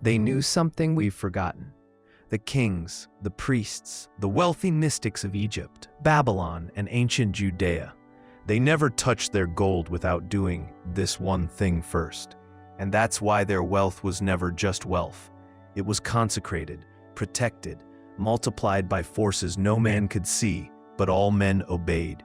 They knew something we've forgotten. The kings, the priests, the wealthy mystics of Egypt, Babylon, and ancient Judea, they never touched their gold without doing this one thing first. And that's why their wealth was never just wealth. It was consecrated, protected, multiplied by forces no man could see, but all men obeyed.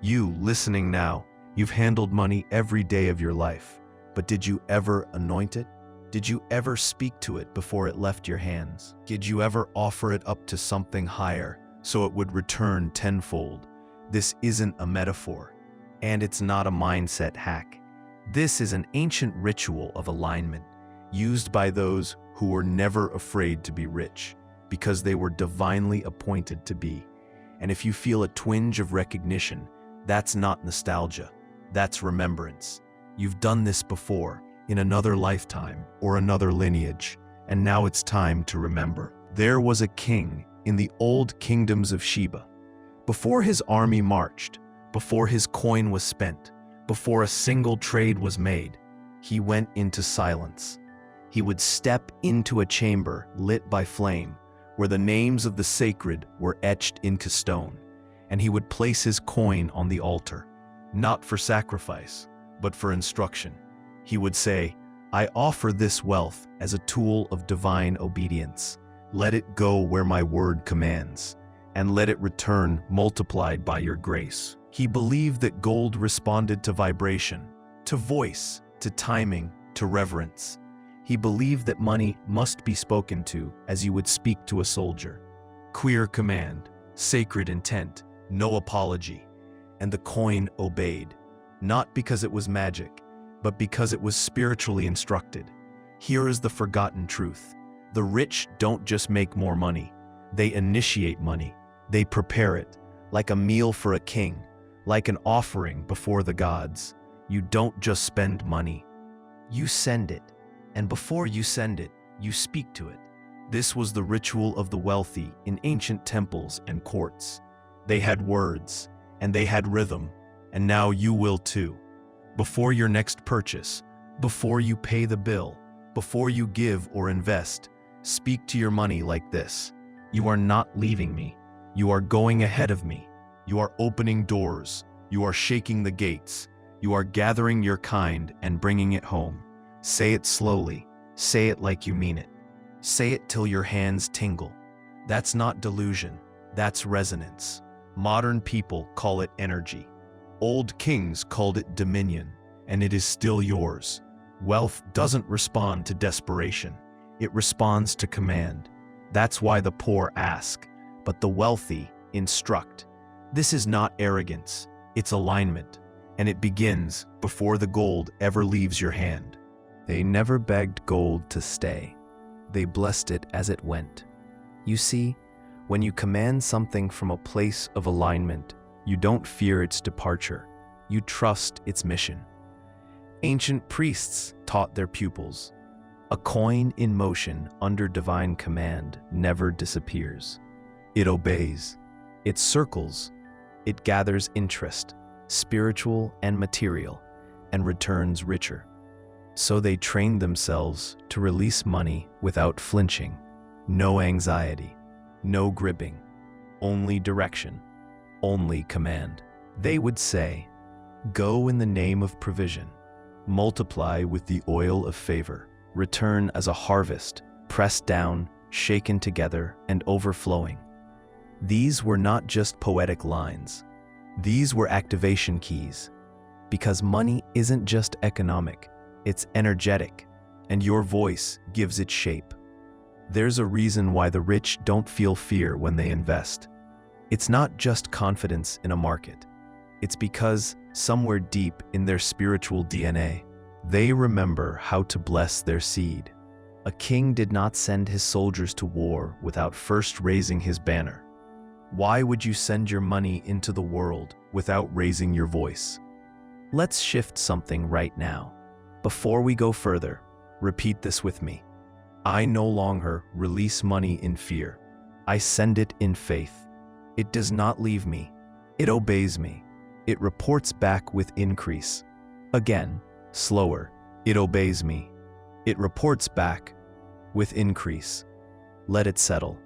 You, listening now, you've handled money every day of your life. But did you ever anoint it? Did you ever speak to it before it left your hands? Did you ever offer it up to something higher so it would return tenfold? This isn't a metaphor, and it's not a mindset hack. This is an ancient ritual of alignment used by those who were never afraid to be rich because they were divinely appointed to be. And if you feel a twinge of recognition, that's not nostalgia, that's remembrance. You've done this before, in another lifetime or another lineage, and now it's time to remember. There was a king in the old kingdoms of Sheba. Before his army marched, before his coin was spent, before a single trade was made, he went into silence. He would step into a chamber lit by flame, where the names of the sacred were etched into stone, and he would place his coin on the altar, not for sacrifice, but for instruction. He would say, "I offer this wealth as a tool of divine obedience. Let it go where my word commands, and let it return multiplied by your grace." He believed that gold responded to vibration, to voice, to timing, to reverence. He believed that money must be spoken to as you would speak to a soldier. Clear command, sacred intent, no apology. And the coin obeyed, not because it was magic, but because it was spiritually instructed. Here is the forgotten truth. The rich don't just make more money. They initiate money. They prepare it, like a meal for a king, like an offering before the gods. You don't just spend money. You send it. And before you send it, you speak to it. This was the ritual of the wealthy in ancient temples and courts. They had words, and they had rhythm, and now you will too. Before your next purchase, before you pay the bill, before you give or invest, speak to your money like this. You are not leaving me. You are going ahead of me. You are opening doors. You are shaking the gates. You are gathering your kind and bringing it home. Say it slowly. Say it like you mean it. Say it till your hands tingle. That's not delusion. That's resonance. Modern people call it energy. Old kings called it dominion, and it is still yours. Wealth doesn't respond to desperation. It responds to command. That's why the poor ask, but the wealthy instruct. This is not arrogance. It's alignment, and it begins before the gold ever leaves your hand. They never begged gold to stay. They blessed it as it went. You see, when you command something from a place of alignment, you don't fear its departure. You trust its mission. Ancient priests taught their pupils, a coin in motion under divine command never disappears. It obeys. It circles. It gathers interest, spiritual and material, and returns richer. So they trained themselves to release money without flinching. No anxiety, no gripping, only direction, only command. They would say, "Go in the name of provision, multiply with the oil of favor, return as a harvest, pressed down, shaken together, and overflowing." These were not just poetic lines. These were activation keys. Because money isn't just economic, it's energetic, and your voice gives it shape. There's a reason why the rich don't feel fear when they invest. It's not just confidence in a market. It's because somewhere deep in their spiritual DNA, they remember how to bless their seed. A king did not send his soldiers to war without first raising his banner. Why would you send your money into the world without raising your voice? Let's shift something right now. Before we go further, repeat this with me. I no longer release money in fear. I send it in faith. It does not leave me. It obeys me. It reports back with increase. Again, slower. It obeys me. It reports back with increase. Let it settle.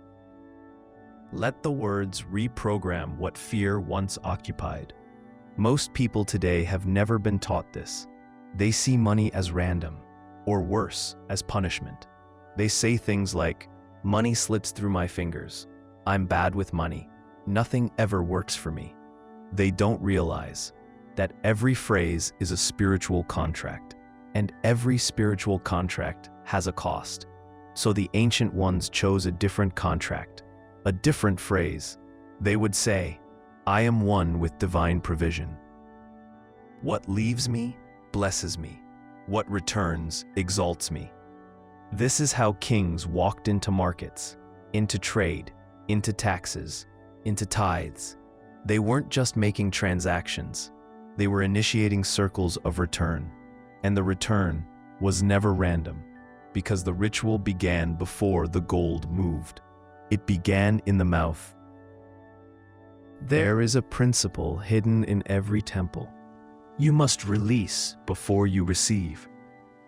Let the words reprogram what fear once occupied. Most people today have never been taught this. They see money as random, or worse, as punishment. They say things like, "Money slips through my fingers. I'm bad with money. Nothing ever works for me." They don't realize that every phrase is a spiritual contract, and every spiritual contract has a cost. So the ancient ones chose a different contract, a different phrase. They would say, "I am one with divine provision. What leaves me, blesses me. What returns, exalts me." This is how kings walked into markets, into trade, into taxes, into tithes. They weren't just making transactions. They were initiating circles of return. And the return was never random, because the ritual began before the gold moved. It began in the mouth. There is a principle hidden in every temple. You must release before you receive,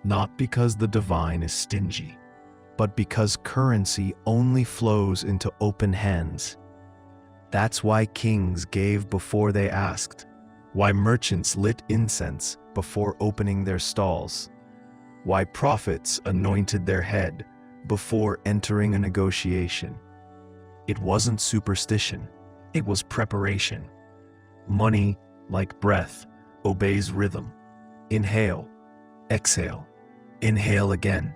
not because the divine is stingy, but because currency only flows into open hands. That's why kings gave before they asked, why merchants lit incense before opening their stalls, why prophets anointed their head before entering a negotiation. It wasn't superstition, it was preparation. Money, like breath, obeys rhythm. Inhale, exhale, inhale again.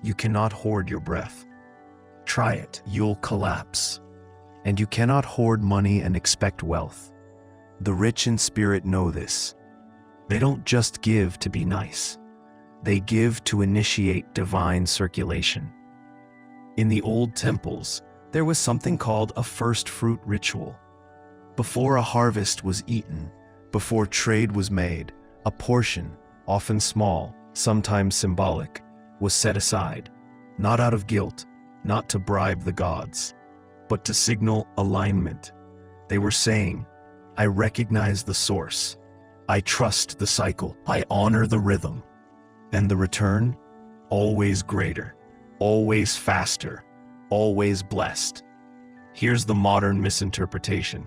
You cannot hoard your breath. Try it, you'll collapse. And you cannot hoard money and expect wealth. The rich in spirit know this. They don't just give to be nice. They give to initiate divine circulation. In the old temples, there was something called a first fruit ritual. Before a harvest was eaten, before trade was made, a portion, often small, sometimes symbolic, was set aside, not out of guilt, not to bribe the gods, but to signal alignment. They were saying, I recognize the source. I trust the cycle. I honor the rhythm. And the return? Always greater, always faster, always blessed. Here's the modern misinterpretation.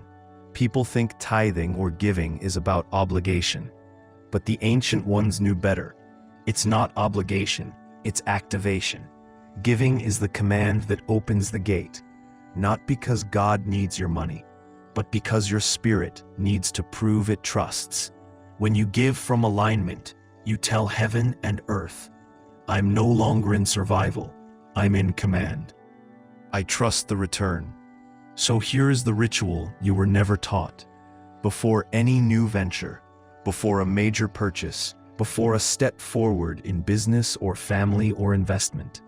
People think tithing or giving is about obligation. But the ancient ones knew better. It's not obligation, it's activation. Giving is the command that opens the gate, not because God needs your money, but because your spirit needs to prove it trusts. When you give from alignment, you tell heaven and earth, I'm no longer in survival, I'm in command. I trust the return. So here is the ritual you were never taught. Before any new venture, before a major purchase, before a step forward in business or family or investment,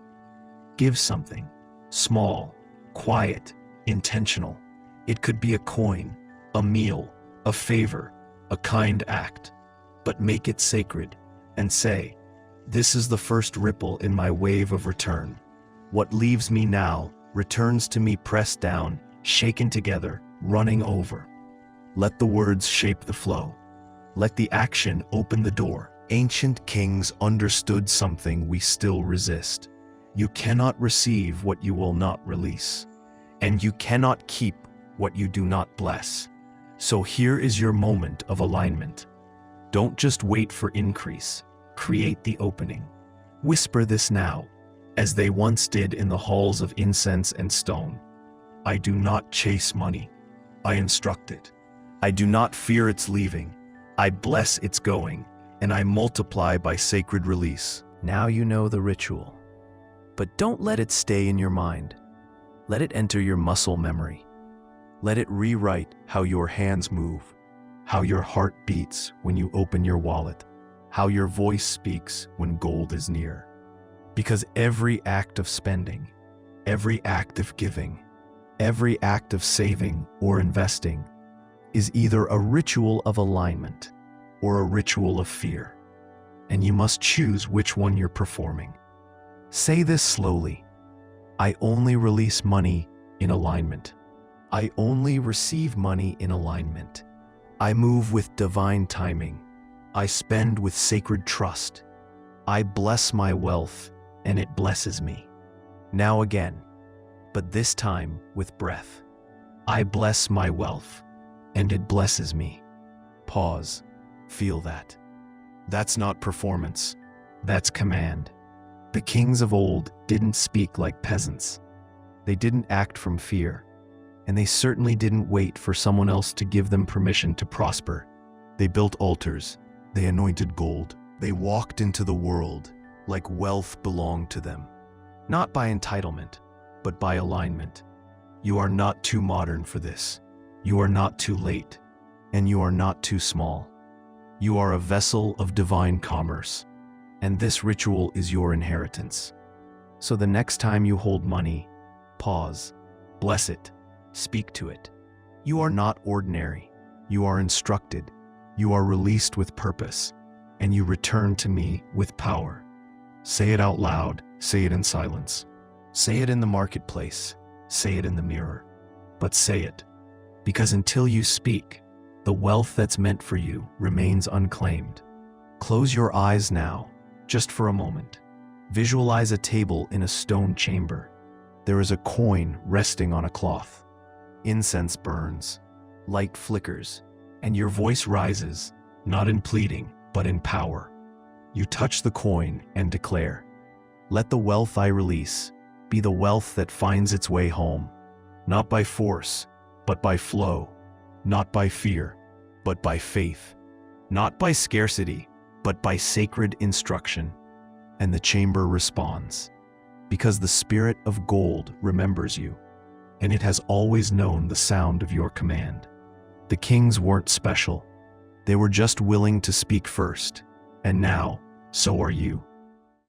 give something. Small, quiet, intentional. It could be a coin, a meal, a favor, a kind act. But make it sacred and say, this is the first ripple in my wave of return. What leaves me now returns to me pressed down, shaken together, running over. Let the words shape the flow. Let the action open the door. Ancient kings understood something we still resist. You cannot receive what you will not release. And you cannot keep what you do not bless. So here is your moment of alignment. Don't just wait for increase. Create the opening. Whisper this now, as they once did in the halls of incense and stone. I do not chase money. I instruct it. I do not fear its leaving. I bless its going, and I multiply by sacred release. Now you know the ritual. But don't let it stay in your mind. Let it enter your muscle memory. Let it rewrite how your hands move, how your heart beats when you open your wallet, how your voice speaks when gold is near. Because every act of spending, every act of giving, every act of saving or investing is either a ritual of alignment or a ritual of fear. And you must choose which one you're performing. Say this slowly. I only release money in alignment. I only receive money in alignment. I move with divine timing. I spend with sacred trust. I bless my wealth, and it blesses me. Now again, but this time with breath. I bless my wealth, and it blesses me. Pause. Feel that. That's not performance. That's command. The kings of old didn't speak like peasants. They didn't act from fear, and they certainly didn't wait for someone else to give them permission to prosper. They built altars. They anointed gold. They walked into the world like wealth belonged to them. Not by entitlement, but by alignment. You are not too modern for this. You are not too late, and you are not too small. You are a vessel of divine commerce, and this ritual is your inheritance. So the next time you hold money, pause, bless it, speak to it. You are not ordinary. You are instructed. You are released with purpose, and you return to me with power. Say it out loud. Say it in silence. Say it in the marketplace. Say it in the mirror. But say it, because until you speak, the wealth that's meant for you remains unclaimed. Close your eyes now, just for a moment. Visualize a table in a stone chamber. There is a coin resting on a cloth. Incense burns, light flickers, and your voice rises, not in pleading, but in power. You touch the coin and declare, "Let the wealth I release be the wealth that finds its way home, not by force, but by flow, not by fear, but by faith, not by scarcity, but by sacred instruction." And the chamber responds, because the spirit of gold remembers you, and it has always known the sound of your command. The kings weren't special. They were just willing to speak first, and now, so are you.